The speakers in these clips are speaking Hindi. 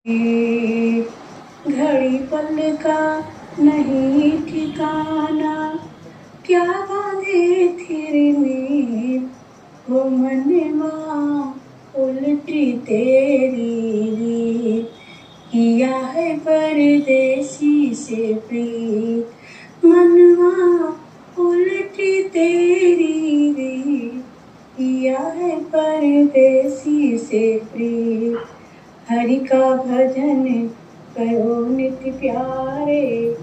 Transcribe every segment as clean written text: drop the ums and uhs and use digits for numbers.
घड़ी पल का नहीं ठिकाना, क्या बांधे थिर में वो मनवा उल्टी तेरी रीत। किया है परदेसी से प्रीत, मनवा उल्टी तेरी रीत। किया है परदेसी से प्रीत, हरि का भजन करो नित्य प्यारे,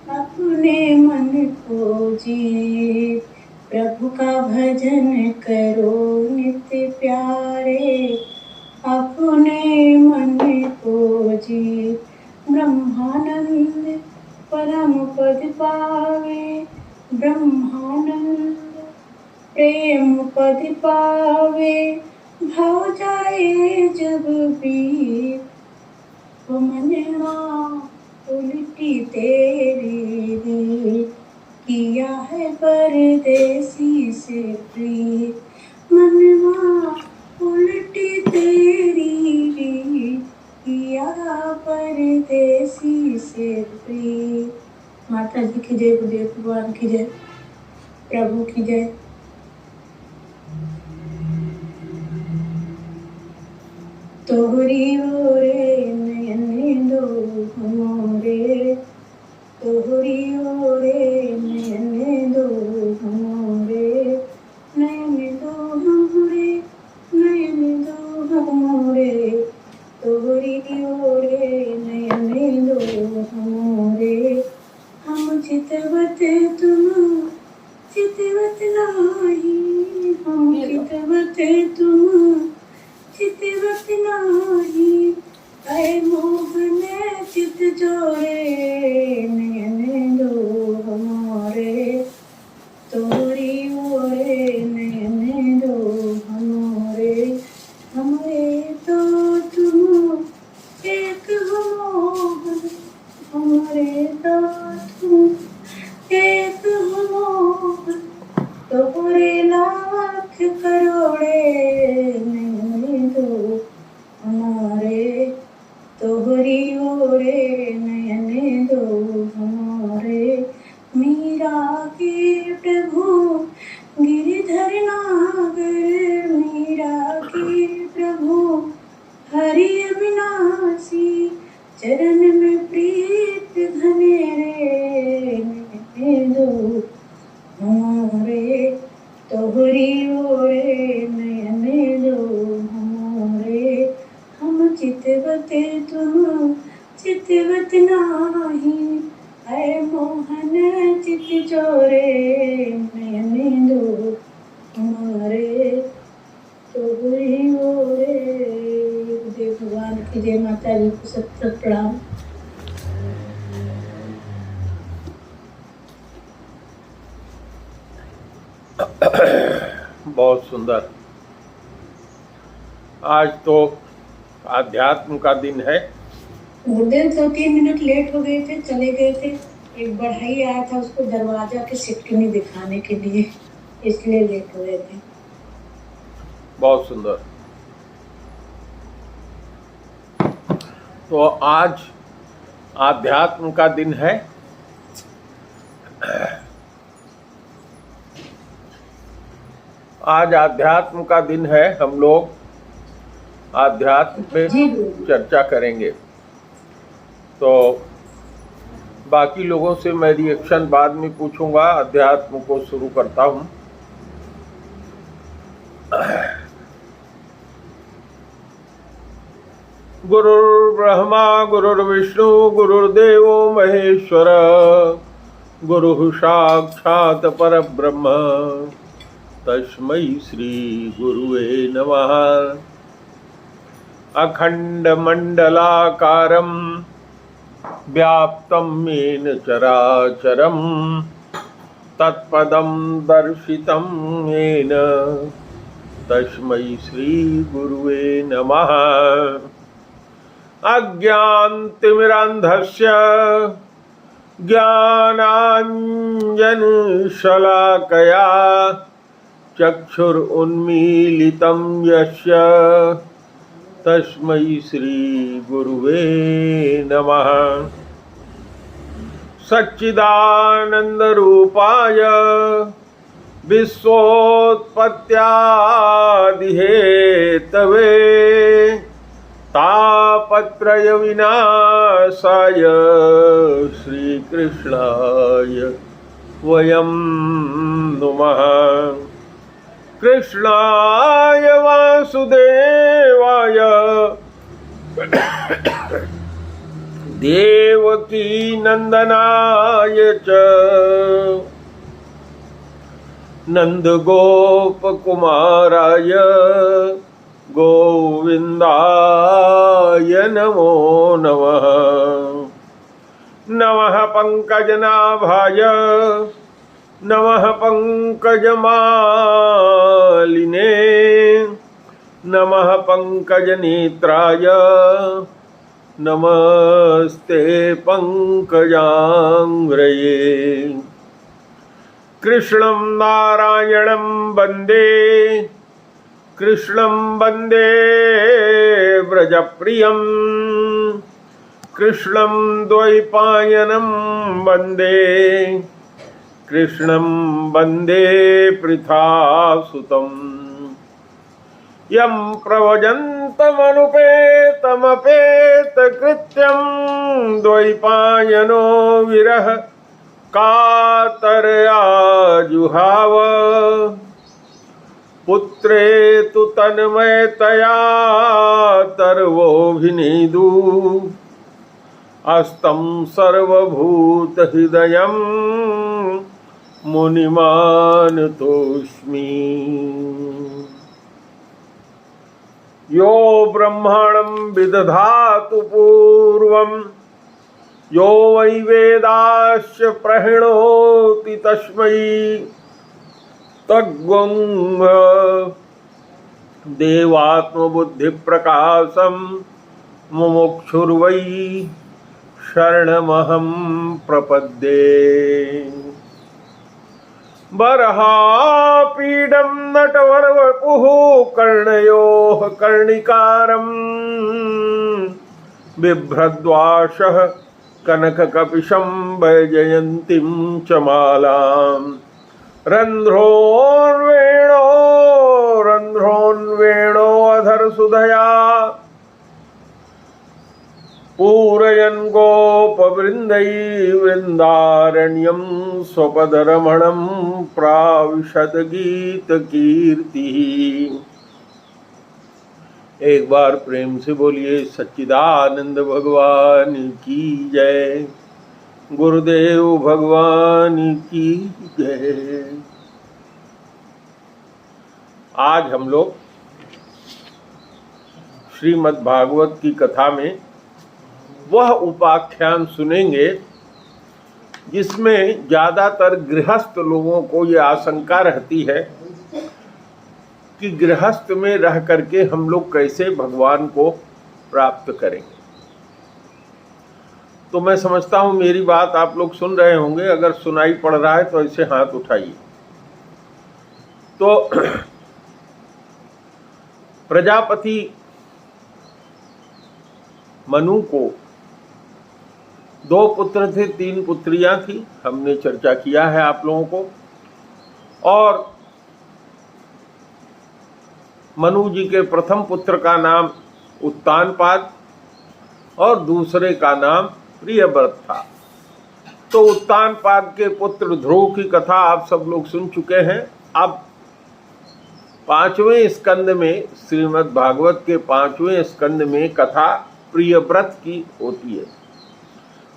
अपने मन को जीत। प्रभु का भजन करो नित्य प्यारे, अपने मन को जीत। ब्रह्मानंद परम पद पावे, ब्रह्मानंद प्रेम पद पावे। भाव जाए जब भी वो मनवा उल्टी तेरी रीत। किया है परदेसी से प्रीत, मनवा उल्टी तेरी रीत। किया परदेसी से प्रीत। माता जी की जय, गुरुदेव भगवान की जय, प्रभु की जय। तोहरी ओरे नयन दो मोरे, तोहरी ओरे नयन दो मोरे, नयन दो मोरे, नयन दो मोरे। तोहरी ओरे नयन दो मोरे, हम चितवत तुम चितवत नाही, हम चितवत तुम चितवत नाही। ऐ मोहन चित जोरे, नयन दो हमारे। तोरी ओरे नयन दो हमारे, हमारे तो तुम एक हो मोहन, हमारे तो तुम एक हो मोहन। तोरे लाख करोड़े नयन दो हमारे, तोहरी ओरे नयन दो हमारे। मीरा के प्रभु गिरधर नागर, मीरा के प्रभु हरि अविनाशी। चरण में प्रीत घनेरे नयन दो हमारे, तोहरी ओरे नयन दो हमारे। हम चितवत तुम चितवत नाही, ऐ मोहन चित चोरे, नयन दो हमारे। तोहरी ओरे। गुरुदेव भगवान की जय, माता जी को सत सत प्रणाम। बहुत सुंदर। आज तो आध्यात्म का दिन है। गुरुदेव 2-3 मिनट लेट हो गए थे, चले गए थे। एक बढ़ई आया था, उसको दरवाजा की सिटकिनी दिखाने के लिए, इसलिए लेट हो गए थे। बहुत सुंदर। तो आज आध्यात्म का दिन है। आज आध्यात्म का दिन है। हम लोग आध्यात्म पे चर्चा करेंगे। तो बाकी लोगों से मैं रिएक्शन बाद में पूछूंगा। अध्यात्म को शुरू करता हूं। गुरुर्ब्रह्मा गुरुर्विष्णु गुरुर्देवो महेश्वर, गुरुः साक्षात् परब्रह्म, तस्मै श्री गुरुवे नमः। अखंडमंडलाकारं व्याप्तं येन चराचरं, तत्पदं दर्शितं येन तस्मै श्री गुरुवे नमः। अज्ञानतिमिरान्धस्य ज्ञानाञ्जनशलाकया चक्षुरुन्मीलितं यस्य तस्मै श्री गुरुवे नमः। सच्चिदानंद रूपाय विश्वोत्पत्त्यादिहेतवे तापत्रय विनाशाय श्रीकृष्णाय वयं नुमः। कृष्णाय वासुदेवाय देवकी नंदनाय च नंदगोपकुमाराय गोविंदाय नमो नमः। नमः पंकजनाभाय नमः पंकजमालिने नमः पंकजनेत्राय नमस्ते पंकजांग्रये। कृष्णं नारायणं वन्दे कृष्णं वन्दे व्रजप्रियं कृष्णं द्वैपायनं वन्दे कृष्णं वन्दे पृथासुतम्। यं प्रव्रजन्तमनुपेतमपेतकृत्यं द्वैपायनो विरह कातरया जुहाव। पुत्रेतु तन्मयतया तर्वोऽभिनेदु अस्तं सर्वभूतहृदयं मुनिमानतोऽस्मि। यो ब्रह्माणं विदधातु पूर्वं यो वै वेदाश्च प्रहिणोति तस्मै तद्गुं देवात्मबुद्धिप्रकाशं मुमुक्षुर्वै शरणमहं प्रपद्ये। बर्हापीडं नटवरवपुः कर्णयोः कर्णिकारं बिभ्रद्वासः कनककपिशं वैजयन्तीं च मालां। रन्ध्रोन्वेणो अधरसुधया पूरयन् गोपवृन्दै वृन्दारण्यं स्वपदरमणं प्राविशद गीतकीर्तिः। एक बार प्रेम से बोलिए सच्चिदानंद भगवान की जय, गुरुदेव भगवान की जय। आज हम लोग श्रीमद् भागवत की कथा में वह उपाख्यान सुनेंगे जिसमें ज़्यादातर गृहस्थ लोगों को ये आशंका रहती है कि गृहस्थ में रह करके हम लोग कैसे भगवान को प्राप्त करेंगे। तो मैं समझता हूँ मेरी बात आप लोग सुन रहे होंगे, अगर सुनाई पड़ रहा है तो ऐसे हाथ उठाइए। तो प्रजापति मनु को 2 पुत्र थे, 3 पुत्रियां थी, हमने चर्चा किया है आप लोगों को। और मनु जी के प्रथम पुत्र का नाम उत्तानपाद और दूसरे का नाम प्रियव्रत था। तो उत्तानपाद के पुत्र ध्रुव की कथा आप सब लोग सुन चुके हैं। अब 5वें स्कंद में, श्रीमद् भागवत के 5वें स्कंद में कथा प्रियव्रत की होती है।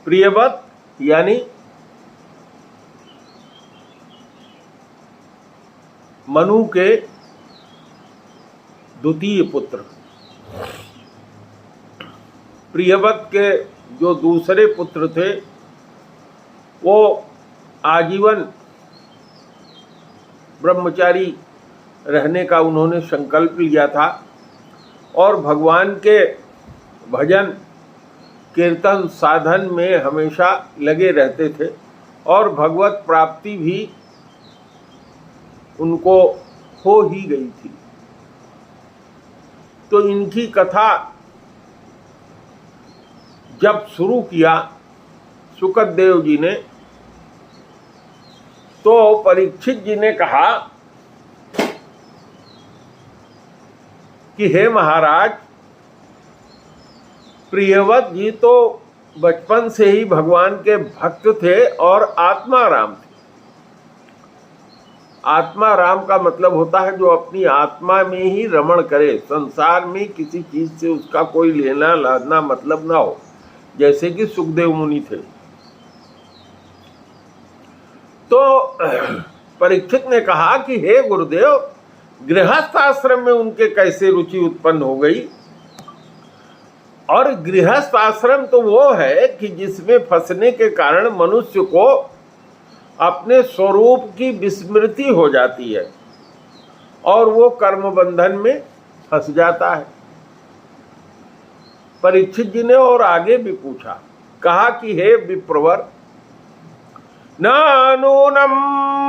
प्रियव्रत यानी मनु के द्वितीय पुत्र। प्रियव्रत के जो दूसरे पुत्र थे वो आजीवन ब्रह्मचारी रहने का उन्होंने संकल्प लिया था और भगवान के भजन कीर्तन साधन में हमेशा लगे रहते थे और भगवत प्राप्ति भी उनको हो ही गई थी। तो इनकी कथा जब शुरू किया सुखदेव जी ने, तो परीक्षित जी ने कहा कि हे महाराज, प्रियव्रत जी तो बचपन से ही भगवान के भक्त थे और आत्माराम थे। आत्माराम का मतलब होता है जो अपनी आत्मा में ही रमण करे, संसार में किसी चीज से उसका कोई लेना लाना मतलब ना हो, जैसे कि सुखदेव मुनि थे। तो परीक्षित ने कहा कि हे गुरुदेव, गृहस्थ आश्रम में उनके कैसे रुचि उत्पन्न हो गई? और गृहस्थ आश्रम तो वो है कि जिसमें फंसने के कारण मनुष्य को अपने स्वरूप की विस्मृति हो जाती है और वो कर्म बंधन में फंस जाता है। परीक्षित जी ने और आगे भी पूछा, कहा कि हे विप्रवर, नूनम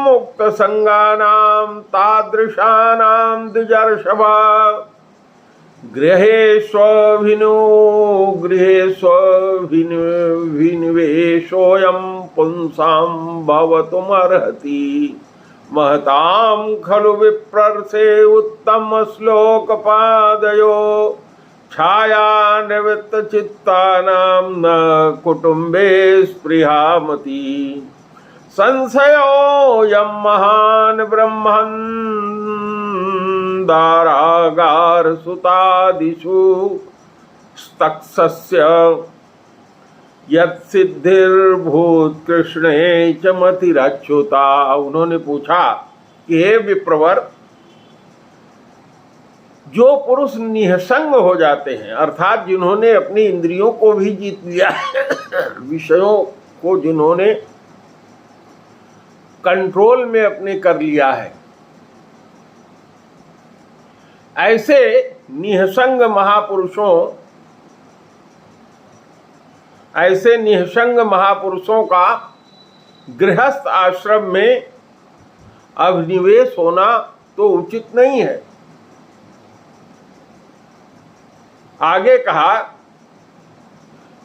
मुक्त संगानाम तादृशानाम द्विजर्षभा गृहेष्वभिनिवेशोऽयं पुंसां भवतुमर्हति महतां खलु विप्रर्षे उत्तम श्लोकपादयो छाया निवृत्तचित्तानां न कुटुम्बे स्पृहामति संशयोऽयं महान् ब्रह्मन् दारागार सुतादिषु स्तक्षस्य यत्सिद्धिर्भूत कृष्णे च मतिरच्युता। उन्होंने पूछा कि हे विप्रवर, जो पुरुष निःसंग हो जाते हैं, अर्थात जिन्होंने अपनी इंद्रियों को भी जीत लिया विषयों को जिन्होंने कंट्रोल में अपने कर लिया है, ऐसे निःसंग महापुरुषों का गृहस्थ आश्रम में अभिनिवेश होना तो उचित नहीं है। आगे कहा,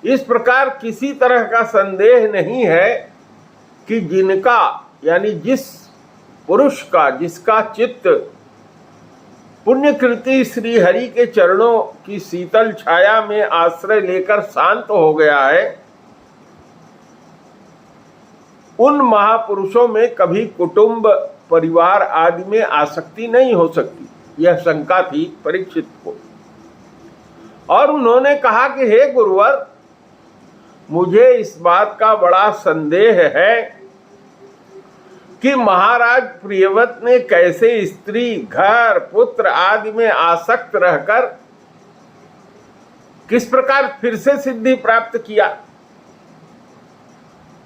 इस प्रकार किसी तरह का संदेह नहीं है कि जिनका, यानी जिस पुरुष का, जिसका चित्त पुण्यकृति श्री हरि के चरणों की शीतल छाया में आश्रय लेकर शांत हो गया है, उन महापुरुषों में कभी कुटुंब परिवार आदि में आसक्ति नहीं हो सकती। यह शंका थी परीक्षित को। और उन्होंने कहा कि हे गुरुवर, मुझे इस बात का बड़ा संदेह है कि महाराज प्रियव्रत ने कैसे स्त्री, घर, पुत्र आदि में आसक्त रहकर किस प्रकार फिर से सिद्धि प्राप्त किया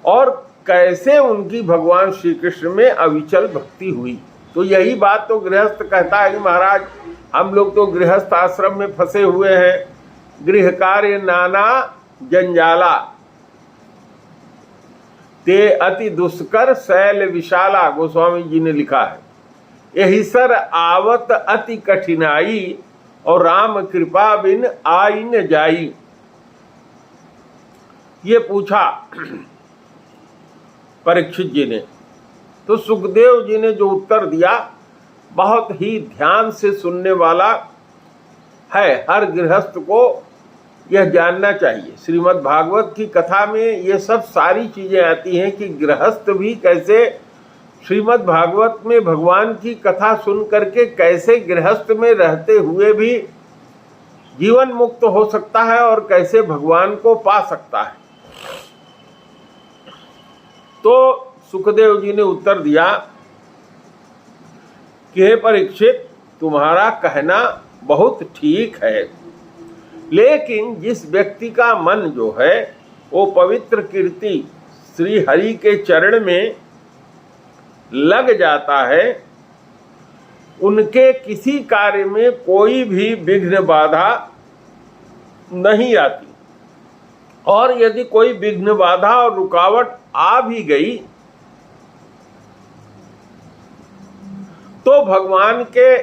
और कैसे उनकी भगवान श्री कृष्ण में अविचल भक्ति हुई। तो यही बात तो गृहस्थ कहता है कि महाराज, हम लोग तो गृहस्थ आश्रम में फंसे हुए हैं, गृह कार्य नाना जंजाला ते अति दुष्कर शैल विशाला, गोस्वामी जी ने लिखा है। यही सर आवत अति कठिनाई और राम कृपा बिन आई न जाई। ये पूछा परीक्षित जी ने, तो सुखदेव जी ने जो उत्तर दिया बहुत ही ध्यान से सुनने वाला है। हर गृहस्थ को यह जानना चाहिए। श्रीमद् भागवत की कथा में ये सब सारी चीजें आती हैं कि गृहस्थ भी कैसे श्रीमद् भागवत में भगवान की कथा सुन करके कैसे गृहस्थ में रहते हुए भी जीवन मुक्त हो सकता है और कैसे भगवान को पा सकता है। तो सुखदेव जी ने उत्तर दिया कि हे परीक्षित, तुम्हारा कहना बहुत ठीक है, लेकिन जिस व्यक्ति का मन जो है वो पवित्र कीर्ति श्री हरि के चरण में लग जाता है, उनके किसी कार्य में कोई भी विघ्न बाधा नहीं आती। और यदि कोई विघ्न बाधा और रुकावट आ भी गई तो भगवान के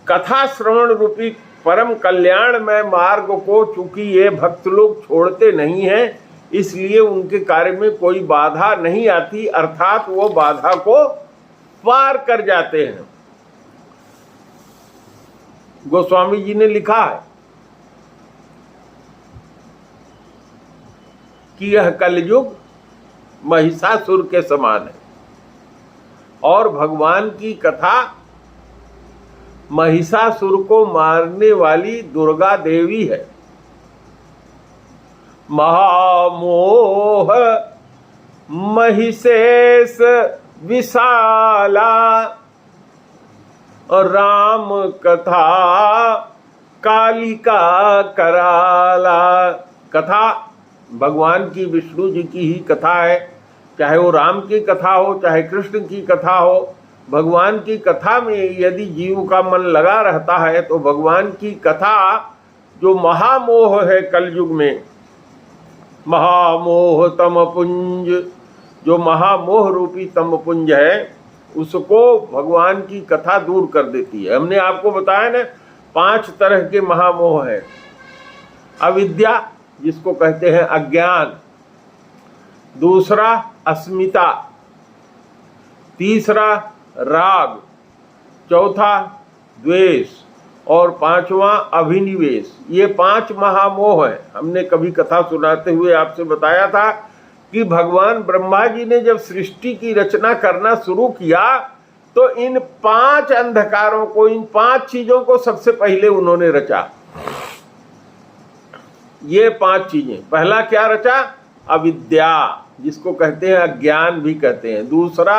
कथा श्रवण रूपी परम कल्याणमय मार्ग को चूंकि ये भक्त लोग छोड़ते नहीं हैं, इसलिए उनके कार्य में कोई बाधा नहीं आती, अर्थात वो बाधा को पार कर जाते हैं। गोस्वामी जी ने लिखा है कि यह कलयुग महिषासुर के समान है और भगवान की कथा महिषासुर को मारने वाली दुर्गा देवी है। महामोह महिषेश विशाला और राम कथा कालिका कराला। कथा भगवान की, विष्णु जी की ही कथा है, चाहे वो राम की कथा हो चाहे कृष्ण की कथा हो। भगवान की कथा में यदि जीव का मन लगा रहता है तो भगवान की कथा जो महामोह है कलयुग में, महामोह तमपुंज, जो महामोह रूपी तमपुंज है, उसको भगवान की कथा दूर कर देती है। हमने आपको बताया ना 5 तरह के महामोह है। अविद्या जिसको कहते हैं अज्ञान, दूसरा अस्मिता, तीसरा राग, चौथा द्वेष और 5वां अभिनिवेश। ये 5 महामोह है। हमने कभी कथा सुनाते हुए आपसे बताया था कि भगवान ब्रह्मा जी ने जब सृष्टि की रचना करना शुरू किया तो इन 5 अंधकारों को, इन 5 चीजों को सबसे पहले उन्होंने रचा। ये 5 चीजें, पहला क्या रचा? अविद्या जिसको कहते हैं अज्ञान भी कहते हैं, दूसरा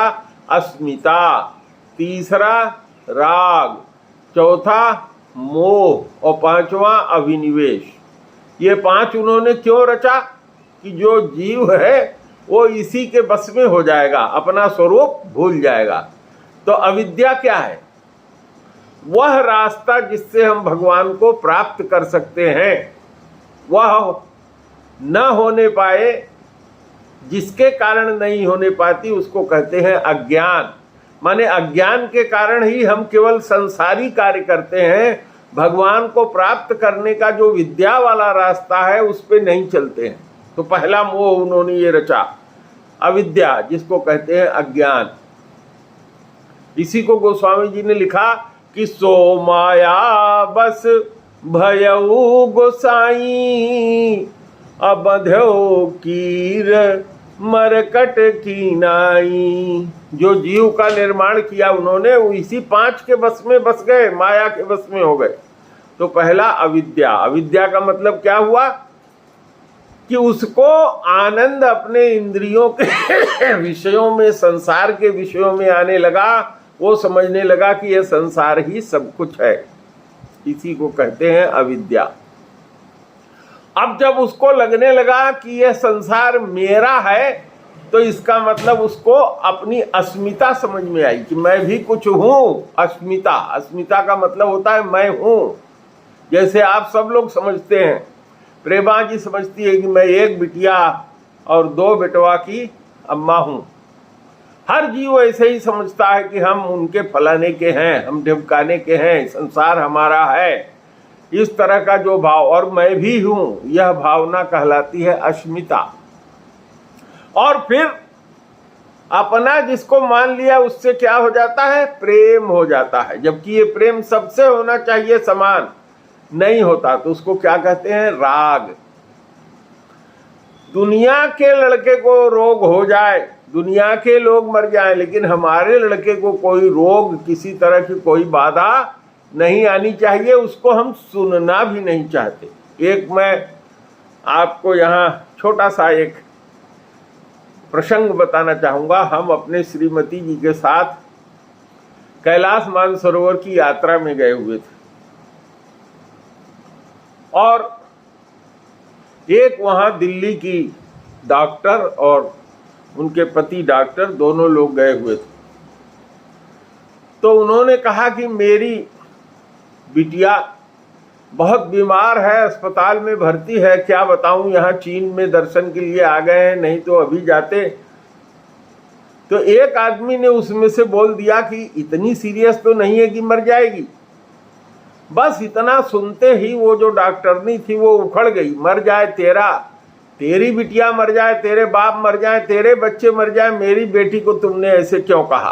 अस्मिता, तीसरा राग, चौथा मोह और 5वां अभिनिवेश। ये 5 उन्होंने क्यों रचा? कि जो जीव है वो इसी के बस में हो जाएगा, अपना स्वरूप भूल जाएगा। तो अविद्या क्या है? वह रास्ता जिससे हम भगवान को प्राप्त कर सकते हैं, वह न होने पाए, जिसके कारण नहीं होने पाती, उसको कहते हैं अज्ञान। माने अज्ञान के कारण ही हम केवल संसारी कार्य करते हैं, भगवान को प्राप्त करने का जो विद्या वाला रास्ता है उस पे नहीं चलते हैं। तो पहला मोह उन्होंने ये रचा, अविद्या जिसको कहते हैं अज्ञान। इसी को गोस्वामी जी ने लिखा कि सो माया बस भयऊ गोसाई, अबध्यो कीर मरकट की नाई। जो जीव का निर्माण किया उन्होंने, वो इसी 5 के बस में बस गए, माया के बस में हो गए। तो पहला अविद्या। अविद्या का मतलब क्या हुआ? कि उसको आनंद अपने इंद्रियों के विषयों में, संसार के विषयों में आने लगा। वो समझने लगा कि यह संसार ही सब कुछ है। इसी को कहते हैं अविद्या। अब जब उसको लगने लगा कि यह संसार मेरा है, तो इसका मतलब उसको अपनी अस्मिता समझ में आई कि मैं भी कुछ हूं। अस्मिता, अस्मिता का मतलब होता है मैं हूं। जैसे आप सब लोग समझते हैं, प्रेमा जी समझती है कि मैं एक बिटिया और 2 बेटवा की अम्मा हूं। हर जीव ऐसे ही समझता है कि हम उनके फलाने के हैं, हम ढिमकाने के हैं, संसार हमारा है। इस तरह का जो भाव, और मैं भी हूं, यह भावना कहलाती है अस्मिता। और फिर अपना जिसको मान लिया उससे क्या हो जाता है? प्रेम हो जाता है। जबकि ये प्रेम सबसे होना चाहिए समान, नहीं होता तो उसको क्या कहते हैं? राग। दुनिया के लड़के को रोग हो जाए, दुनिया के लोग मर जाएं, लेकिन हमारे लड़के को कोई रोग, किसी तरह की कोई बाधा नहीं आनी चाहिए, उसको हम सुनना भी नहीं चाहते। एक मैं आपको यहाँ छोटा सा एक प्रसंग बताना चाहूँगा। हम अपने श्रीमती जी के साथ कैलाश मानसरोवर की यात्रा में गए हुए थे और एक वहाँ दिल्ली की डॉक्टर और उनके पति डॉक्टर दोनों लोग गए हुए थे। तो उन्होंने कहा कि मेरी बिटिया बहुत बीमार है, अस्पताल में भर्ती है, क्या बताऊं, यहाँ चीन में दर्शन के लिए आ गए हैं, नहीं तो अभी जाते। तो एक आदमी ने उसमें से बोल दिया कि इतनी सीरियस तो नहीं है कि मर जाएगी। बस इतना सुनते ही वो जो डॉक्टरनी थी वो उखड़ गई। मर जाए तेरी बिटिया मर जाए, तेरे बाप मर जाए, तेरे बच्चे मर जाए, मेरी बेटी को तुमने ऐसे क्यों कहा।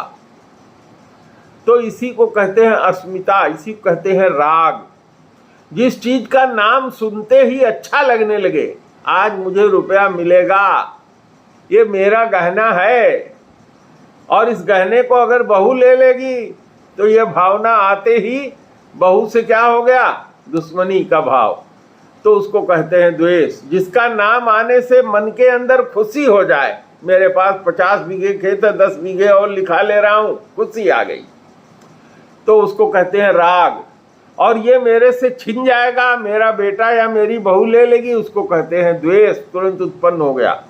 तो इसी को कहते हैं अस्मिता, इसी को कहते हैं राग। जिस चीज का नाम सुनते ही अच्छा लगने लगे, आज मुझे रुपया मिलेगा, ये मेरा गहना है, और इस गहने को अगर बहू ले लेगी तो ये भावना आते ही बहू से क्या हो गया, दुश्मनी का भाव। तो उसको कहते हैं द्वेष। जिसका नाम आने से मन के अंदर खुशी हो जाए, मेरे पास 50 बीघे खेत है, 10 बीघे और लिखा ले रहा हूं, खुशी आ गई, तो उसको कहते हैं राग। और ये मेरे से छिन जाएगा, मेरा बेटा या मेरी बहू ले लेगी, उसको कहते हैं द्वेष, तुरंत उत्पन्न हो गया।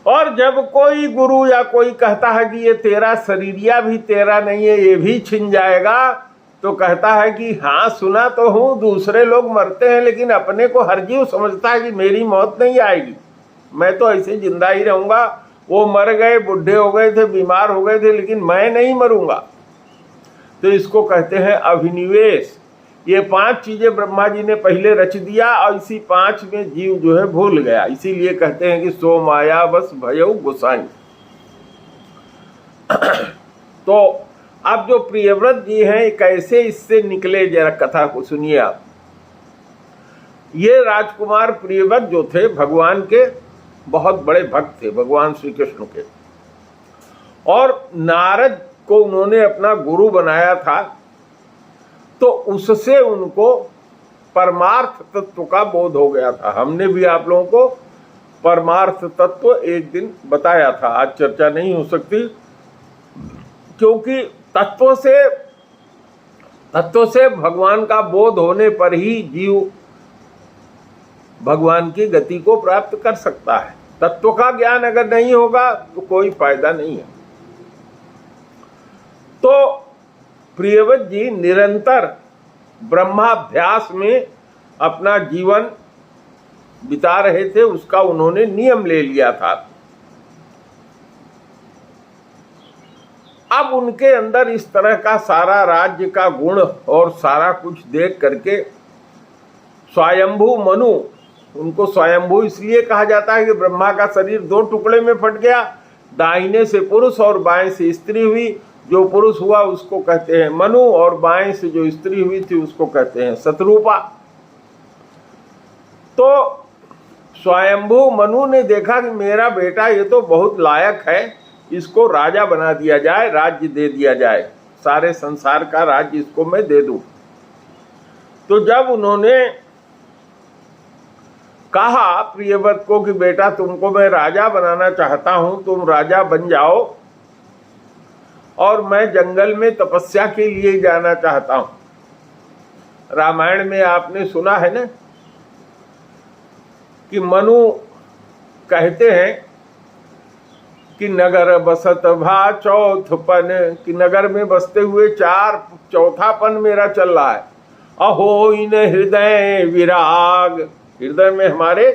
और जब कोई गुरु या कोई कहता है कि ये तेरा शरीरिया भी तेरा नहीं है, ये भी छिन जाएगा, तो कहता है कि हाँ सुना तो हूं, दूसरे लोग मरते हैं लेकिन अपने को हर जीव समझता है कि मेरी मौत नहीं आएगी, मैं तो ऐसे जिंदा ही रहूंगा। वो मर गए, बुढ़े हो गए थे, बीमार हो गए थे, लेकिन मैं नहीं मरूंगा। तो इसको कहते हैं अभिनिवेश। ये 5 चीजें ब्रह्मा जी ने पहले रच दिया और इसी 5 में जीव जो है भूल गया। इसीलिए कहते हैं कि सो माया बस भयउ गोसाई। तो अब जो प्रियव्रत जी हैं कैसे इससे निकले, जरा कथा को सुनिए आप। ये राजकुमार प्रियव्रत जो थे भगवान के बहुत बड़े भक्त थे, भगवान श्री कृष्ण के, और नारद को उन्होंने अपना गुरु बनाया था। तो उससे उनको परमार्थ तत्व का बोध हो गया था। हमने भी आप लोगों को परमार्थ तत्व एक दिन बताया था, आज चर्चा नहीं हो सकती, क्योंकि तत्व से भगवान का बोध होने पर ही जीव भगवान की गति को प्राप्त कर सकता है। तत्व का ज्ञान अगर नहीं होगा तो कोई फायदा नहीं है। तो प्रियव्रत जी निरंतर ब्रह्माभ्यास में अपना जीवन बिता रहे थे, उसका उन्होंने नियम ले लिया था। अब उनके अंदर इस तरह का सारा राज्य का गुण और सारा कुछ देख करके स्वयंभू मनु, उनको स्वयंभू इसलिए कहा जाता है कि ब्रह्मा का शरीर 2 टुकड़े में फट गया, दाहिने से पुरुष और बाएं से स्त्री हुई। जो पुरुष हुआ उसको कहते हैं मनु, और बाएं से जो स्त्री हुई थी उसको कहते हैं शतरूपा। तो स्वयंभू मनु ने देखा कि मेरा बेटा ये तो बहुत लायक है, इसको राजा बना दिया जाए, राज्य दे दिया जाए, सारे संसार का राज्य इसको मैं दे दूं। तो जब उन्होंने कहा प्रियव्रत को कि बेटा तुमको मैं राजा बनाना चाहता हूं, तुम राजा बन जाओ, और मैं जंगल में तपस्या के लिए जाना चाहता हूं। रामायण में आपने सुना है ना कि मनु कहते हैं कि नगर बसत भा चौथपन, कि नगर में बसते हुए चौथापन मेरा चल रहा है। अहो इन हृदय विराग, हृदय में हमारे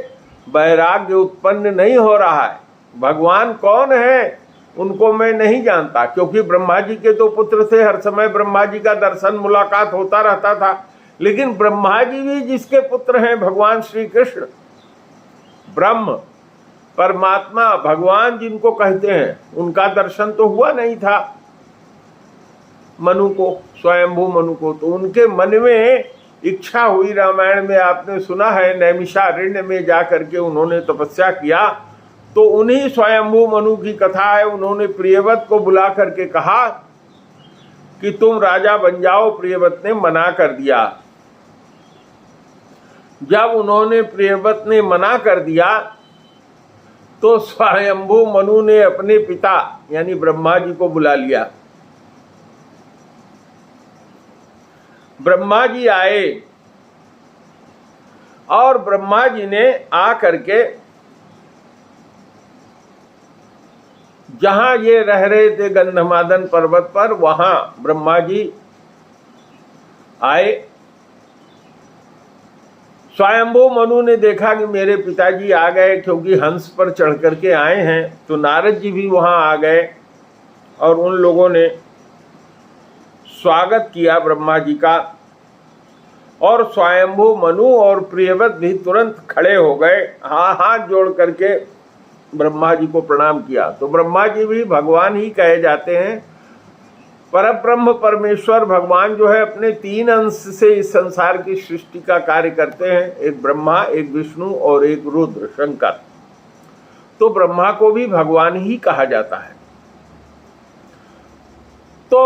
वैराग्य उत्पन्न नहीं हो रहा है। भगवान कौन है उनको मैं नहीं जानता, क्योंकि ब्रह्मा जी के तो पुत्र थे, हर समय ब्रह्मा जी का दर्शन मुलाकात होता रहता था। लेकिन ब्रह्मा जी भी जिसके पुत्र हैं भगवान श्री कृष्ण, ब्रह्म परमात्मा भगवान जिनको कहते हैं, उनका दर्शन तो हुआ नहीं था मनु को, स्वयंभू मनु को। तो उनके मन में इच्छा हुई, रामायण में आपने सुना है, नैमिषारण्य में जाकर के उन्होंने तपस्या किया। तो उन्हीं स्वयंभू मनु की कथा है, उन्होंने प्रियव्रत को बुला करके कहा कि तुम राजा बन जाओ। प्रियव्रत ने मना कर दिया। जब उन्होंने प्रियव्रत ने मना कर दिया तो स्वयंभू मनु ने अपने पिता यानी ब्रह्मा जी को बुला लिया। ब्रह्मा जी आए और ब्रह्मा जी ने आ करके जहां ये रह रहे थे गंधमादन पर्वत पर, वहां ब्रह्मा जी आए। स्वयंभू मनु ने देखा कि मेरे पिताजी आ गए, क्योंकि हंस पर चढ़ करके आए हैं। तो नारद जी भी वहां आ गए और उन लोगों ने स्वागत किया ब्रह्मा जी का, और स्वयंभू मनु और प्रियव्रत भी तुरंत खड़े हो गए, हाथ जोड़ करके ब्रह्मा जी को प्रणाम किया। तो ब्रह्मा जी भी भगवान ही कहे जाते हैं। परब्रह्म परमेश्वर भगवान जो है अपने 3 अंश से इस संसार की सृष्टि का कार्य करते हैं, एक ब्रह्मा, एक विष्णु और एक रुद्र शंकर। तो ब्रह्मा को भी भगवान ही कहा जाता है। तो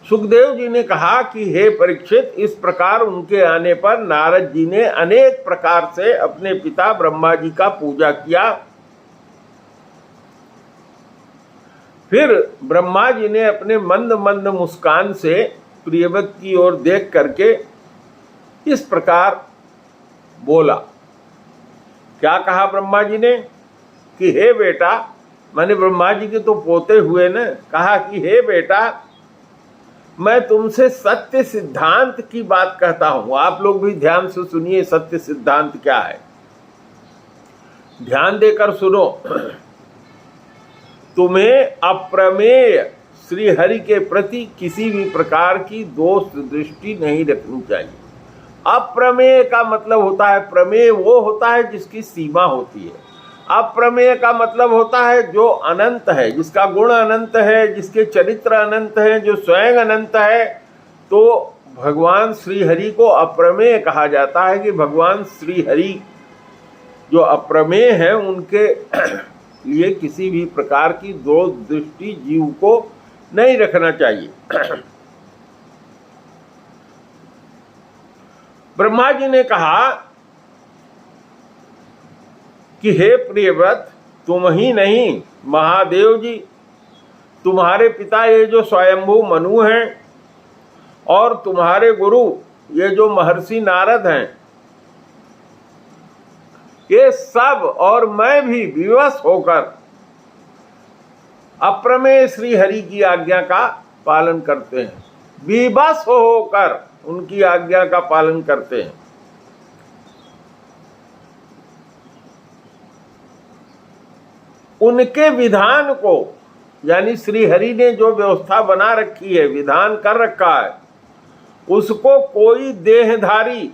सुखदेव जी ने कहा कि हे परीक्षित, इस प्रकार उनके आने पर नारद जी ने अनेक प्रकार से अपने पिता ब्रह्मा जी का पूजा किया। फिर ब्रह्मा जी ने अपने मंद मंद मुस्कान से प्रियव्रत की ओर देख करके इस प्रकार बोला। क्या कहा ब्रह्मा जी ने कि हे बेटा, माने ब्रह्मा जी के तो पोते हुए न, कहा कि हे बेटा, मैं तुमसे सत्य सिद्धांत की बात कहता हूं। आप लोग भी ध्यान से सुनिए, सत्य सिद्धांत क्या है, ध्यान देकर सुनो। तुम्हें अप्रमेय श्री हरि के प्रति किसी भी प्रकार की दोष दृष्टि नहीं रखनी चाहिए। अप्रमेय का मतलब होता है, प्रमेय वो होता है जिसकी सीमा होती है। अप्रमेय का मतलब होता है जो अनंत है, जिसका गुण अनंत है, जिसके चरित्र अनंत है, जो स्वयं अनंत है। तो भगवान श्री हरि को अप्रमेय कहा जाता है कि भगवान श्री हरि जो अप्रमेय है, उनके लिए किसी भी प्रकार की दोष दृष्टि जीव को नहीं रखना चाहिए। ब्रह्मा जी ने कहा कि हे प्रियव्रत, तुम ही नहीं महादेव जी, तुम्हारे पिता ये जो स्वयंभू मनु हैं और तुम्हारे गुरु ये जो महर्षि नारद हैं, ये सब और मैं भी विवश होकर अप्रमेय श्री हरि की आज्ञा का पालन करते हैं। विवश होकर उनकी आज्ञा का पालन करते हैं। उनके विधान को, यानी श्री हरि ने जो व्यवस्था बना रखी है, विधान कर रखा है, उसको कोई देहधारी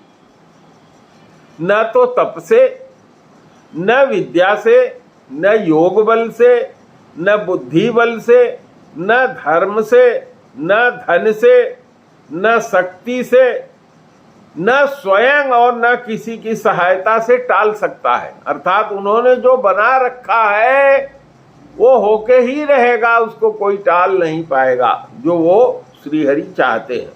न तो तप से, न विद्या से, न योग बल से, न बुद्धि बल से, न धर्म से, न धन से, न शक्ति से, न स्वयं और न किसी की सहायता से टाल सकता है। अर्थात उन्होंने जो बना रखा है वो होके ही रहेगा, उसको कोई टाल नहीं पाएगा, जो वो श्रीहरि चाहते हैं।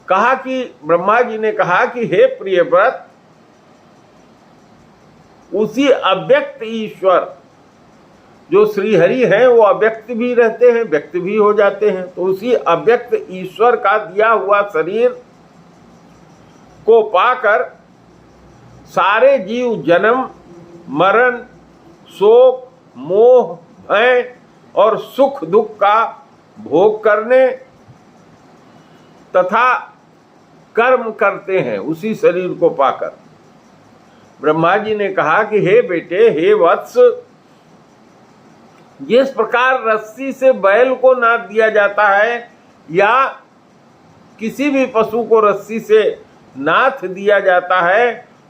कहा कि ब्रह्मा जी ने कहा कि हे प्रियव्रत, उसी अव्यक्त ईश्वर जो श्रीहरि हैं वो अव्यक्त भी रहते हैं, व्यक्त भी हो जाते हैं। तो उसी अव्यक्त ईश्वर का दिया हुआ शरीर को पाकर सारे जीव जन्म, मरण, शोक, मोह, भय और सुख दुख का भोग करने तथा कर्म करते हैं उसी शरीर को पाकर। ब्रह्मा जी ने कहा कि हे बेटे, हे वत्स, जिस प्रकार रस्सी से बैल को नाथ दिया जाता है या किसी भी पशु को रस्सी से नाथ दिया जाता है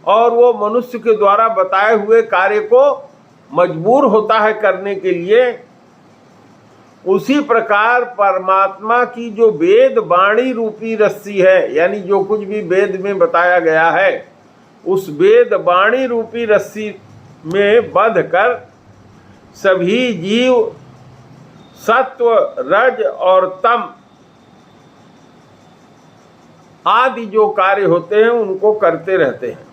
और वो मनुष्य के द्वारा बताए हुए कार्य को मजबूर होता है करने के लिए, उसी प्रकार परमात्मा की जो वेद वाणी रूपी रस्सी है, यानी जो कुछ भी वेद में बताया गया है, उस वेद वाणी रूपी रस्सी में बंध कर सभी जीव सत्व, रज और तम आदि जो कार्य होते हैं उनको करते रहते हैं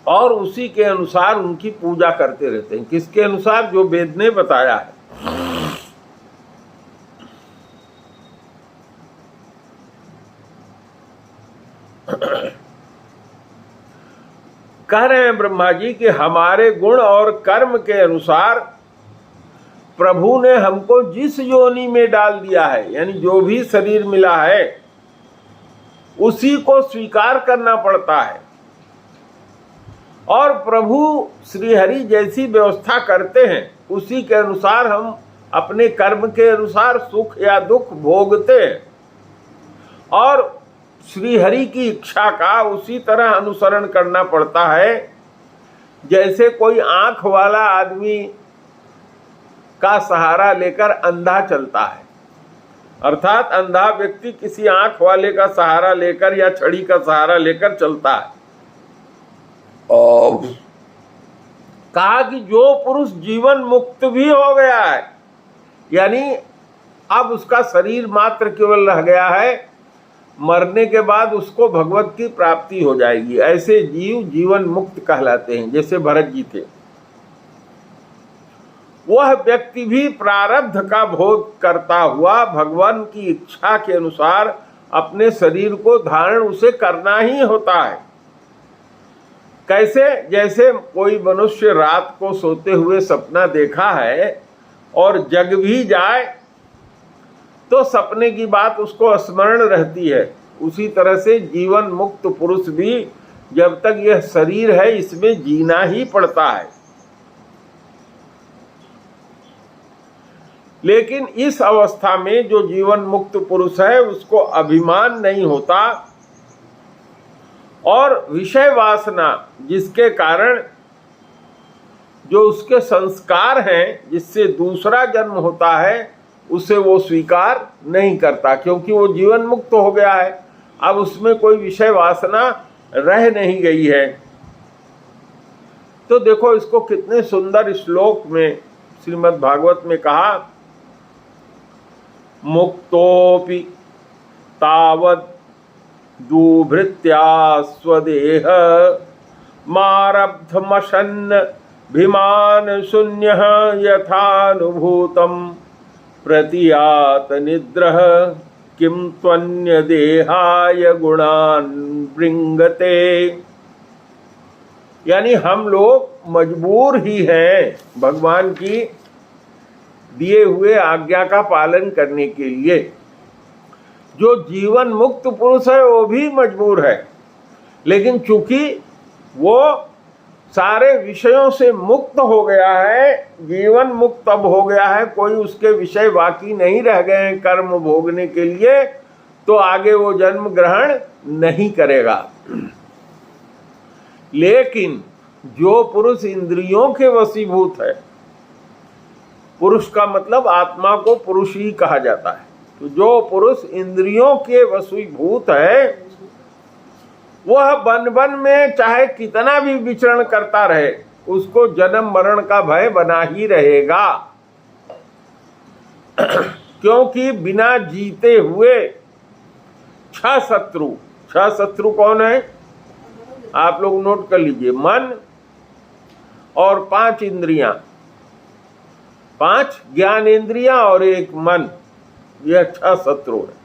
और उसी के अनुसार उनकी पूजा करते रहते हैं। किसके अनुसार? जो वेद ने बताया है। कह रहे हैं ब्रह्मा जी कि हमारे गुण और कर्म के अनुसार प्रभु ने हमको जिस योनि में डाल दिया है, यानी जो भी शरीर मिला है उसी को स्वीकार करना पड़ता है। और प्रभु श्रीहरि जैसी व्यवस्था करते हैं उसी के अनुसार हम अपने कर्म के अनुसार सुख या दुख भोगते हैं और श्रीहरि की इच्छा का उसी तरह अनुसरण करना पड़ता है जैसे कोई आंख वाला आदमी का सहारा लेकर अंधा चलता है। अर्थात अंधा व्यक्ति किसी आंख वाले का सहारा लेकर या छड़ी का सहारा लेकर चलता है। और कहा कि जो पुरुष जीवन मुक्त भी हो गया है, यानी अब उसका शरीर मात्र केवल रह गया है, मरने के बाद उसको भगवत की प्राप्ति हो जाएगी, ऐसे जीव जीवन मुक्त कहलाते हैं। जैसे भरत जी थे, वह व्यक्ति भी प्रारब्ध का भोग करता हुआ भगवान की इच्छा के अनुसार अपने शरीर को धारण उसे करना ही होता है। कैसे? जैसे कोई मनुष्य रात को सोते हुए सपना देखा है और जग भी जाए तो सपने की बात उसको स्मरण रहती है, उसी तरह से जीवन मुक्त पुरुष भी जब तक यह शरीर है इसमें जीना ही पड़ता है। लेकिन इस अवस्था में जो जीवन मुक्त पुरुष है उसको अभिमान नहीं होता और विषय वासना जिसके कारण जो उसके संस्कार हैं जिससे दूसरा जन्म होता है उसे वो स्वीकार नहीं करता, क्योंकि वो जीवन मुक्त हो गया है, अब उसमें कोई विषय वासना रह नहीं गई है। तो देखो इसको कितने सुंदर श्लोक में श्रीमद् भागवत में कहा, मुक्तोपि तावत् दुभृत्या स्वदेह मारब्धमशन्न भिमान शून्यः यथानुभूतम् प्रतियात निद्रः किं त्वन्य देहाय गुणान् बृंगते। यानी हम लोग मजबूर ही हैं भगवान की दिए हुए आज्ञा का पालन करने के लिए। जो जीवन मुक्त पुरुष है वो भी मजबूर है, लेकिन चूंकि वो सारे विषयों से मुक्त हो गया है, जीवन मुक्त अब हो गया है, कोई उसके विषय बाकी नहीं रह गए हैं कर्म भोगने के लिए, तो आगे वो जन्म ग्रहण नहीं करेगा। लेकिन जो पुरुष इंद्रियों के वशीभूत है, पुरुष का मतलब आत्मा को पुरुष ही कहा जाता है, तो जो पुरुष इंद्रियों के वशीभूत है वह वन वन में चाहे कितना भी विचरण करता रहे उसको जन्म मरण का भय बना ही रहेगा। क्योंकि बिना जीते हुए छह शत्रु कौन है आप लोग नोट कर लीजिए, मन और 5 इंद्रियां, 5 ज्ञानेंद्रियां और 1 मन, यह 6 शत्रु है।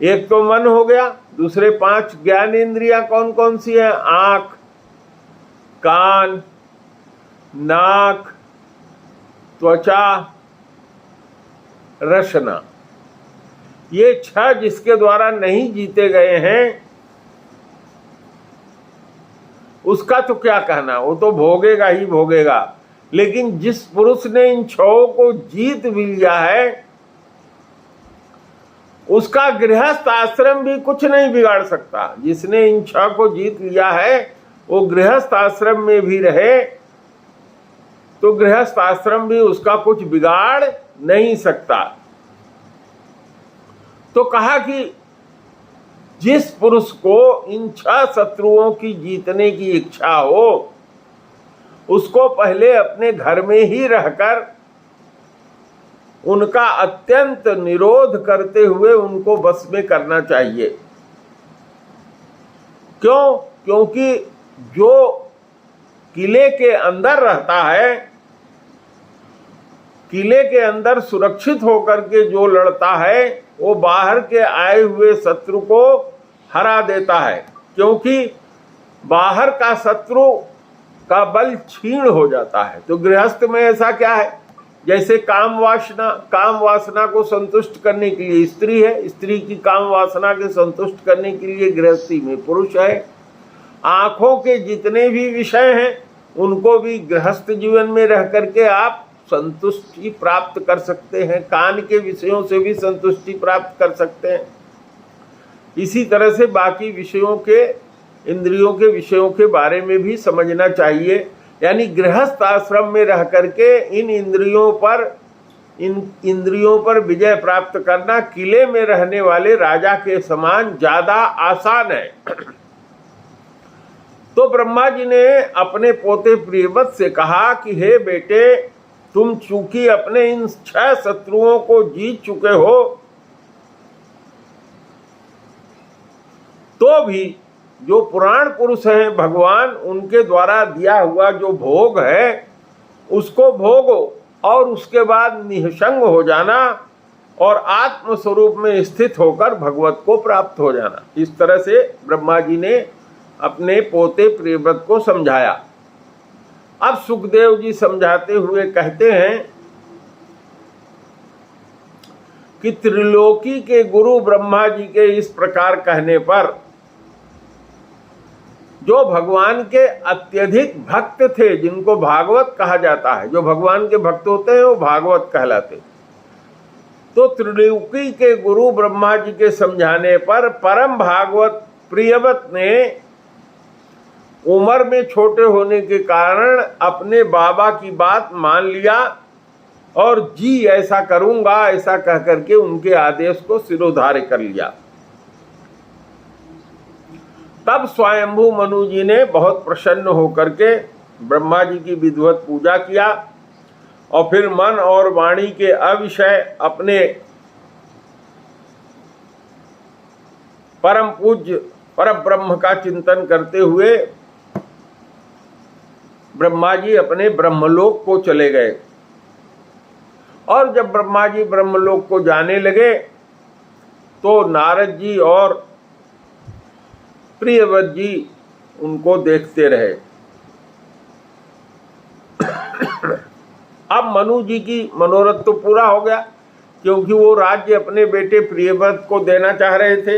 एक तो मन हो गया, दूसरे 5 ज्ञानेंद्रियां कौन कौन सी है? आंख, कान, नाक, त्वचा, रसना, ये 6 जिसके द्वारा नहीं जीते गए हैं उसका तो क्या कहना, वो तो भोगेगा ही भोगेगा। लेकिन जिस पुरुष ने इन 6 को जीत भी लिया है उसका गृहस्थ आश्रम भी कुछ नहीं बिगाड़ सकता। जिसने इन 6 को जीत लिया है वो गृहस्थ आश्रम में भी रहे तो गृहस्थ आश्रम भी उसका कुछ बिगाड़ नहीं सकता। तो कहा कि जिस पुरुष को इन 6 शत्रुओं की जीतने की इच्छा हो उसको पहले अपने घर में ही रहकर उनका अत्यंत निरोध करते हुए उनको वश में करना चाहिए। क्यों? क्योंकि जो किले के अंदर रहता है, किले के अंदर सुरक्षित होकर के जो लड़ता है वो बाहर के आए हुए शत्रु को हरा देता है, क्योंकि बाहर का शत्रु का बल क्षीण हो जाता है। तो गृहस्थ में ऐसा क्या है, जैसे काम वासना को संतुष्ट करने के लिए स्त्री है, स्त्री की काम वासना के संतुष्ट करने के लिए गृहस्थी में पुरुष है, आंखों के जितने भी विषय हैं उनको भी गृहस्थ जीवन में रह करके आप संतुष्टि प्राप्त कर सकते हैं। कान के विषयों से भी संतुष्टि प्राप्त कर सकते हैं। इसी तरह से बाकी विषयों के, इंद्रियों के विषयों के बारे में भी समझना चाहिए। यानी गृहस्थ आश्रम में रह करके इन इंद्रियों पर विजय प्राप्त करना किले में रहने वाले राजा के समान ज्यादा आसान है। तो ब्रह्मा जी ने अपने पोते प्रियव्रत से कहा कि हे बेटे, तुम चूंकि अपने इन 6 शत्रुओं को जीत चुके हो, तो भी जो पुराण पुरुष हैं भगवान, उनके द्वारा दिया हुआ जो भोग है उसको भोगो और उसके बाद निःसंग हो जाना और आत्म स्वरूप में स्थित होकर भगवत को प्राप्त हो जाना। इस तरह से ब्रह्मा जी ने अपने पोते प्रियव्रत को समझाया। अब सुखदेव जी समझाते हुए कहते हैं कि त्रिलोकी के गुरु ब्रह्मा जी के इस प्रकार कहने पर जो भगवान के अत्यधिक भक्त थे, जिनको भागवत कहा जाता है, जो भगवान के भक्त होते हैं वो भागवत कहलाते, तो त्रिलोकी के गुरु ब्रह्मा जी के समझाने पर परम भागवत प्रियव्रत ने उम्र में छोटे होने के कारण अपने बाबा की बात मान लिया और जी ऐसा करूंगा ऐसा कह करके उनके आदेश को सिरोधार्य कर लिया। तब स्वयंभू मनु जी ने बहुत प्रसन्न होकर के ब्रह्मा जी की विधिवत पूजा किया और फिर मन और वाणी के अविषय अपने परम पूज्य परम ब्रह्म का चिंतन करते हुए ब्रह्मा जी अपने ब्रह्मलोक को चले गए। और जब ब्रह्मा जी ब्रह्मलोक को जाने लगे तो नारद जी और प्रियव्रत जी उनको देखते रहे। अब मनु जी की मनोरथ तो पूरा हो गया, क्योंकि वो राज्य अपने बेटे प्रियव्रत को देना चाह रहे थे।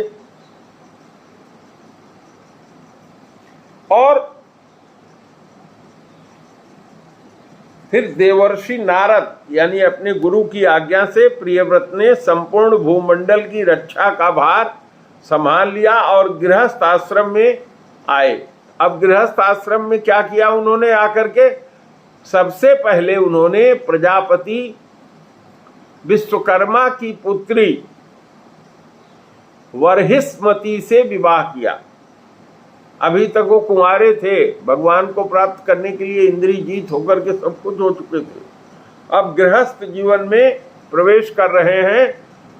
और फिर देवर्षि नारद यानी अपने गुरु की आज्ञा से प्रियव्रत ने संपूर्ण भूमंडल की रक्षा का भार संभाल लिया और गृहस्थ आश्रम में आए। अब गृहस्थ आश्रम में क्या किया उन्होंने आकर के? सबसे पहले उन्होंने प्रजापति विश्वकर्मा की पुत्री वर्हिष्मती से विवाह किया। अभी तक वो कुंवारे थे, भगवान को प्राप्त करने के लिए इंद्रिय जीत होकर के सब कुछ हो चुके थे। अब गृहस्थ जीवन में प्रवेश कर रहे हैं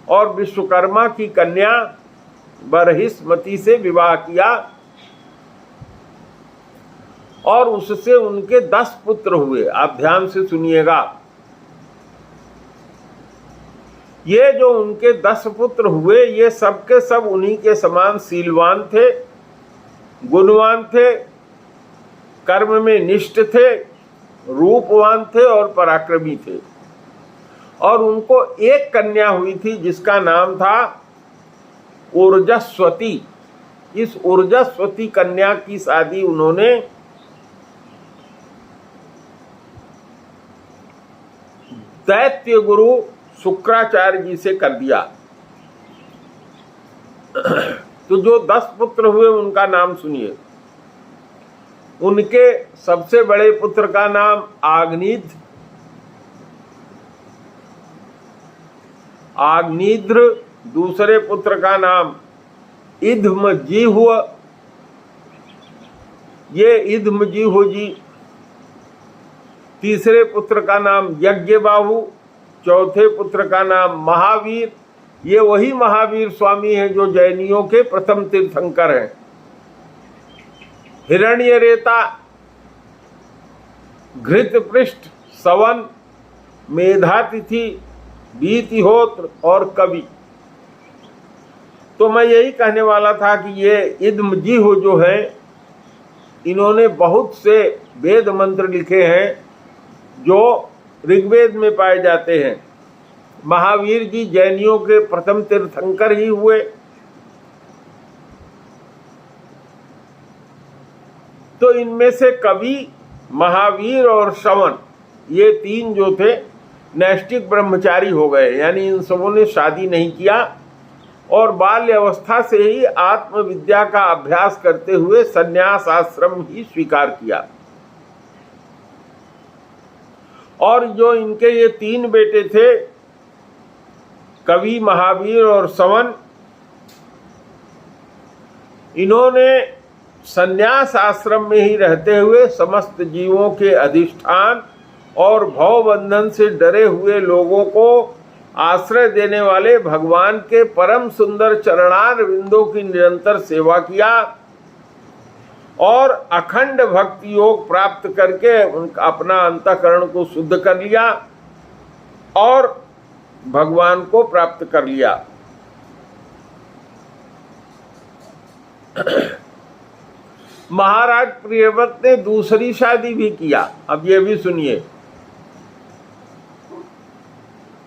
और विश्वकर्मा की कन्या वर्हिष्मती से विवाह किया और उससे उनके 10 पुत्र हुए। आप ध्यान से सुनिएगा, ये जो उनके 10 पुत्र हुए ये सबके सब उन्हीं के समान शीलवान थे, गुणवान थे, कर्म में निष्ठ थे, रूपवान थे और पराक्रमी थे। और उनको एक कन्या हुई थी जिसका नाम था ऊर्जस्वती। इस ऊर्जस्वती कन्या की शादी उन्होंने दैत्य गुरु शुक्राचार्य जी से कर दिया। तो जो 10 पुत्र हुए उनका नाम सुनिए। उनके सबसे बड़े पुत्र का नाम आग्निद्र, दूसरे पुत्र का नाम इधमजीहु, ये इधमजीहु जी। तीसरे पुत्र का नाम यज्ञबाहु, चौथे पुत्र का नाम महावीर। ये वही महावीर स्वामी हैं जो जैनियों के प्रथम तीर्थंकर हैं। हिरण्यरेता, घृतपृष्ठ, सवन, मेधातिथि, बीतिहोत्र और कवि। तो मैं यही कहने वाला था कि ये इदमजीहु जो है, इन्होंने बहुत से वेद मंत्र लिखे हैं जो ऋग्वेद में पाए जाते हैं। महावीर जी जैनियों के प्रथम तीर्थंकर ही हुए। तो इनमें से कवि, महावीर और श्रवण, ये तीन जो थे नैष्ठिक ब्रह्मचारी हो गए, यानी इन सबों ने शादी नहीं किया और बाल्य अवस्था से ही आत्मविद्या का अभ्यास करते हुए संन्यास आश्रम ही स्वीकार किया। और जो इनके ये तीन बेटे थे, कवि, महावीर और श्रवण, इन्होंने संन्यास आश्रम में ही रहते हुए समस्त जीवों के अधिष्ठान और भव बंधन से डरे हुए लोगों को आश्रय देने वाले भगवान के परम सुंदर चरणार विंदों की निरंतर सेवा किया और अखंड भक्ति योग प्राप्त करके अपना अंतःकरण को शुद्ध कर लिया और भगवान को प्राप्त कर लिया। महाराज प्रियव्रत ने दूसरी शादी भी किया। अब ये भी सुनिए,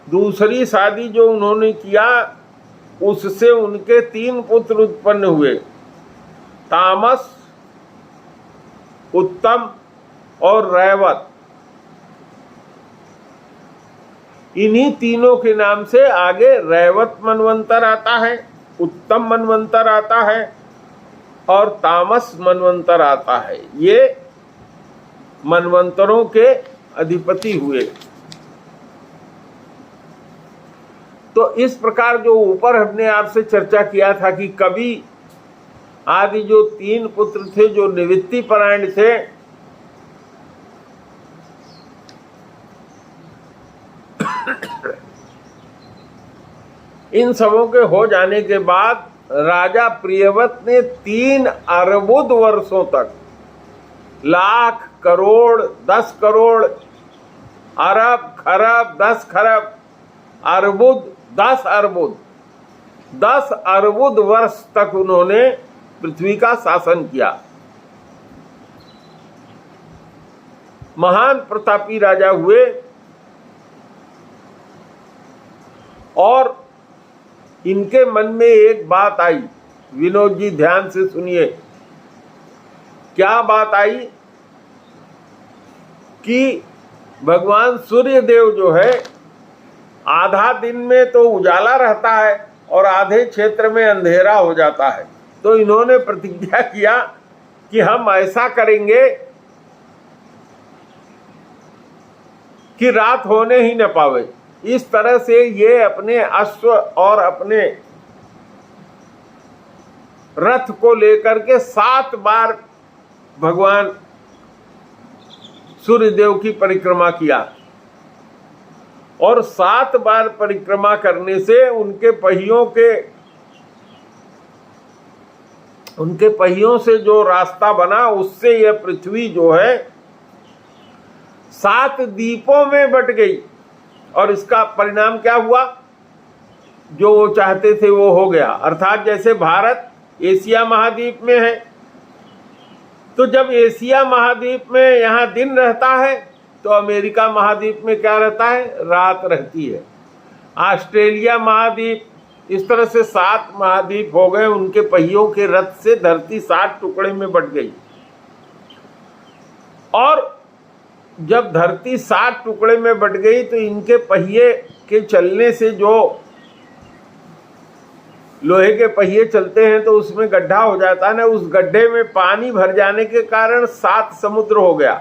दूसरी शादी जो उन्होंने किया उससे उनके 3 पुत्र उत्पन्न हुए, तामस, उत्तम और रैवत। इन्हीं तीनों के नाम से आगे रैवत मनवंतर आता है, उत्तम मनवंतर आता है और तामस मनवंतर आता है। ये मनवंतरों के अधिपति हुए। तो इस प्रकार जो ऊपर हमने आपसे चर्चा किया था कि कवि आदि जो 3 पुत्र थे जो निवृत्ति परायण थे, इन सबों के हो जाने के बाद राजा प्रियव्रत ने 3 अर्बुद वर्षों तक लाख, करोड़, 10 करोड़, अरब, खरब, 10 खरब, अर्बुद, 10 अर्बुद, 10 अर्बुद वर्ष तक उन्होंने पृथ्वी का शासन किया। महान प्रतापी राजा हुए और इनके मन में एक बात आई। विनोद जी ध्यान से सुनिए, क्या बात आई कि भगवान सूर्य देव जो है आधा दिन में तो उजाला रहता है और आधे क्षेत्र में अंधेरा हो जाता है। तो इन्होंने प्रतिज्ञा किया कि हम ऐसा करेंगे कि रात होने ही न पावे। इस तरह से ये अपने अश्व और अपने रथ को लेकर के 7 बार भगवान सूर्यदेव की परिक्रमा किया और 7 बार परिक्रमा करने से उनके पहियों से जो रास्ता बना उससे यह पृथ्वी जो है 7 द्वीपों में बट गई। और इसका परिणाम क्या हुआ? जो वो चाहते थे वो हो गया। अर्थात जैसे भारत एशिया महाद्वीप में है, तो जब एशिया महाद्वीप में यहाँ दिन रहता है तो अमेरिका महाद्वीप में क्या रहता है? रात रहती है। ऑस्ट्रेलिया महाद्वीप, इस तरह से 7 महाद्वीप हो गए। उनके पहियों के रथ से धरती 7 टुकड़े में बट गई और जब धरती 7 टुकड़े में बट गई तो इनके पहिए के चलने से, जो लोहे के पहिए चलते हैं तो उसमें गड्ढा हो जाता है ना, उस गड्ढे में पानी भर जाने के कारण 7 समुद्र हो गया।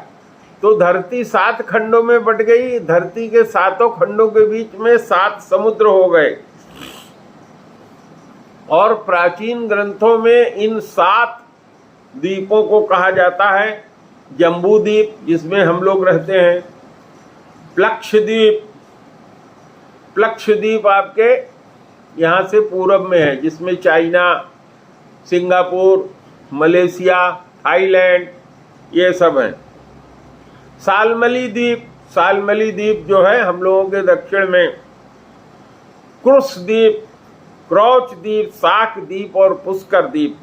तो धरती 7 खंडों में बट गई। धरती के 7 खंडों के बीच में 7 समुद्र हो गए। और प्राचीन ग्रंथों में इन 7 द्वीपों को कहा जाता है जम्बू द्वीप, जिसमें हम लोग रहते हैं, प्लक्षद्वीप। प्लक्षद्वीप आपके यहाँ से पूरब में है, जिसमें चाइना, सिंगापुर, मलेशिया, थाईलैंड ये सब हैं। सालमली द्वीप, सालमली द्वीप जो है हम लोगों के दक्षिण में। क्रुस द्वीप, क्रौच द्वीप, साक द्वीप और पुष्कर द्वीप।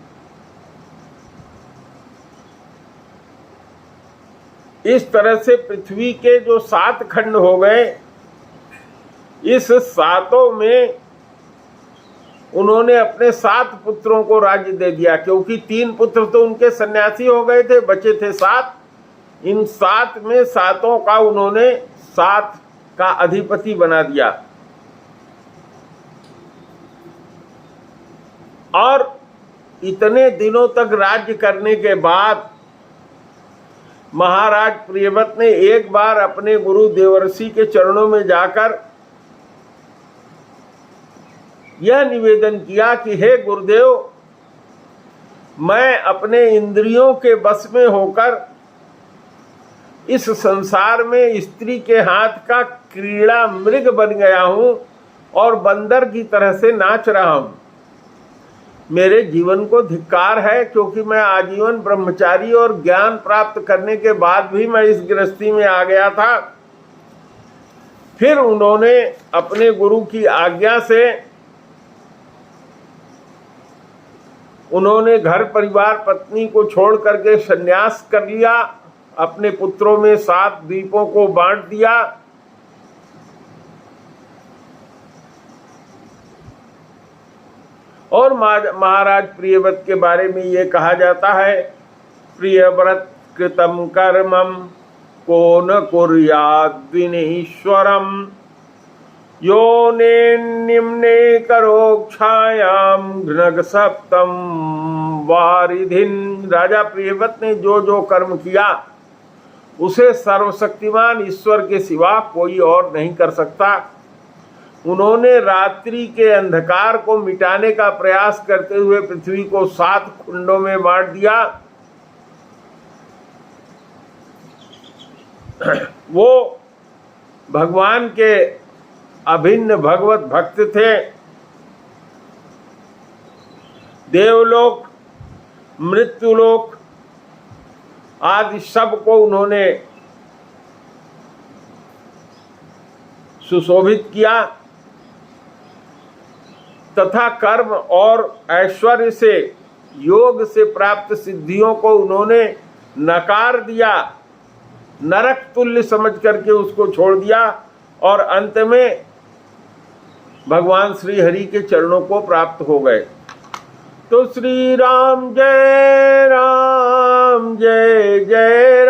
इस तरह से पृथ्वी के जो 7 खंड हो गए, इस 7 में उन्होंने अपने 7 पुत्रों को राज्य दे दिया, क्योंकि 3 पुत्र तो उनके सन्यासी हो गए थे, बचे थे 7। इन 7 में 7 का उन्होंने 7 का अधिपति बना दिया। और इतने दिनों तक राज्य करने के बाद महाराज प्रियव्रत ने एक बार अपने गुरु देवर्षि के चरणों में जाकर यह निवेदन किया कि हे गुरुदेव, मैं अपने इंद्रियों के बस में होकर इस संसार में स्त्री के हाथ का क्रीड़ा मृग बन गया हूं और बंदर की तरह से नाच रहा हूं। मेरे जीवन को धिक्कार है, क्योंकि मैं आजीवन ब्रह्मचारी और ज्ञान प्राप्त करने के बाद भी मैं इस गृहस्थी में आ गया था। फिर उन्होंने अपने गुरु की आज्ञा से उन्होंने घर परिवार पत्नी को छोड़ करके संन्यास कर लिया, अपने पुत्रों में 7 द्वीपों को बांट दिया। और महाराज प्रियव्रत के बारे में ये कहा जाता है, प्रियव्रत कृतम कर्मम को न कुर्यात् विनीश्वरम योने निम्ने करोक्षायाम घ्नग सप्तम वारिधिन। राजा प्रियव्रत ने जो जो कर्म किया उसे सर्वशक्तिमान ईश्वर के सिवा कोई और नहीं कर सकता। उन्होंने रात्रि के अंधकार को मिटाने का प्रयास करते हुए पृथ्वी को 7 खंडों में बांट दिया। वो भगवान के अभिन्न भगवत भक्त थे। देवलोक, मृत्युलोक आदि सब को उन्होंने सुशोभित किया तथा कर्म और ऐश्वर्य से, योग से प्राप्त सिद्धियों को उन्होंने नकार दिया, नरक तुल्य समझ करके उसको छोड़ दिया और अंत में भगवान श्री हरि के चरणों को प्राप्त हो गए। तो श्री राम जय जय